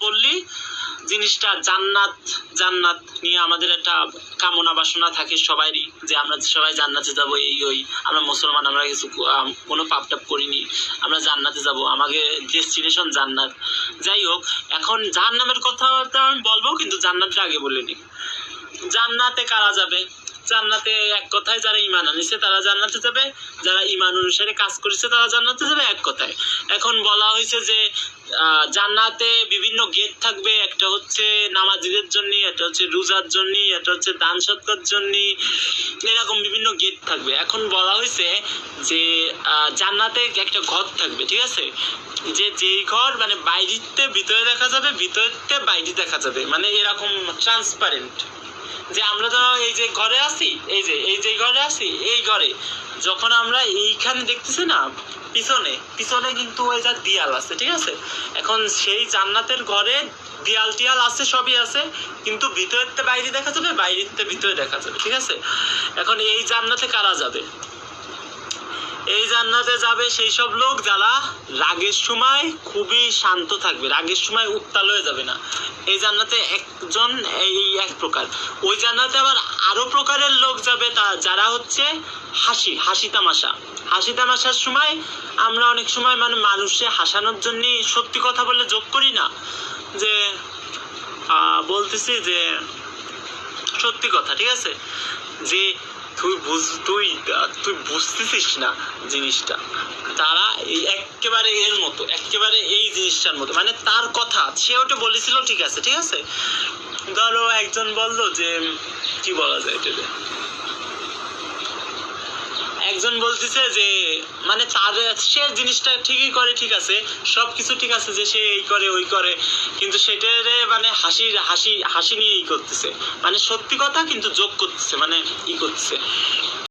পড়লি জিনিসটা জান্নাত জান্নাত নিয়ে আমাদের একটা কামনা বাসনা থাকে সবারই, যে আমরা সবাই জান্নাতে যাব, এই ওই আমরা মুসলমান, আমরা কিছু কোনো পাপ টাপ করিনি, আমরা জান্নাতে যাব, আমাকে ডেস্টিনেশন জান্নাত। যাই হোক, এখন জাহান্নামের কথা আমি বলবো, কিন্তু জান্নাতটা আগে বলে নি। জান্নাতে কারা যাবে? জান্নাতে এক কথায় যারা ঈমান আনছে তারা জান্নাতে যাবে, যারা ঈমান অনুসারে কাজ করেছে তারা জান্নাতে যাবে, এক কথায়। এখন বলা হয়েছে যে জান্নাতে বিভিন্ন গেট থাকবে, একটা হচ্ছে নামাজীদের জন্য, একটা হচ্ছে রোজার জন্য, একটা হচ্ছে দান সৎকার জন্য, এরকম বিভিন্ন গেট থাকবে। এখন বলা হয়েছে যে জান্নাতে একটা ঘর থাকবে, ঠিক আছে, যে যেই ঘর মানে বাইরেতে ভিতরে দেখা যাবে, ভিতরেতে বাইরে দেখা যাবে, মানে এরকম ট্রান্সপারেন্ট। যে আমরা তো এই যে ঘরে আছি, এই যে ঘরে আছি, এই ঘরে যখন আমরা এইখানে দেখতেছি না, পিছনে পিছনে কিন্তু ওই যা দিয়াল আছে, ঠিক আছে। এখন সেই জান্নাতের ঘরে দিয়াল টিয়াল আছে, সবই আছে, কিন্তু ভিতরেতে বাইরে দেখা যাবে, বাইরেতে ভিতরে দেখা যাবে, ঠিক আছে। এখন এই জান্নাতে কারা যাবে? এই জান্নাতে যাবে সেই সব লোক যারা রাগের সময় খুবই শান্ত থাকবে, রাগের সময় উত্তাল হয়ে যাবে না। এই জান্নাতে একজন, এই এক প্রকার। ওই জান্নাতে আবার আরো প্রকারের লোক যাবে, যারা হচ্ছে হাসি তামাশার সময় আমরা অনেক সময় মানে মানুষে হাসানোর জন্য সত্যি কথা বলে যোগ করি না, যে বলতেছি যে সত্যি কথা, ঠিক আছে, যে তুই বুঝতেছিস না জিনিসটা, তারা একেবারে এর মতো, একেবারে এই জিনিসটার মতো, মানে তার কথা সে ওটা বলেছিল, ঠিক আছে, ঠিক আছে। ধরো একজন বললো যে কি বলা যায় এটা, একজন বলতেছে যে মানে তার সে জিনিসটা ঠিকই করে, ঠিক আছে, সবকিছু ঠিক আছে, যে সে এই করে ওই করে, কিন্তু সেটারে মানে হাসি নিয়ে করতেছে, মানে সত্যি কথা কিন্তু যোগ করতেছে, মানে করতেছে।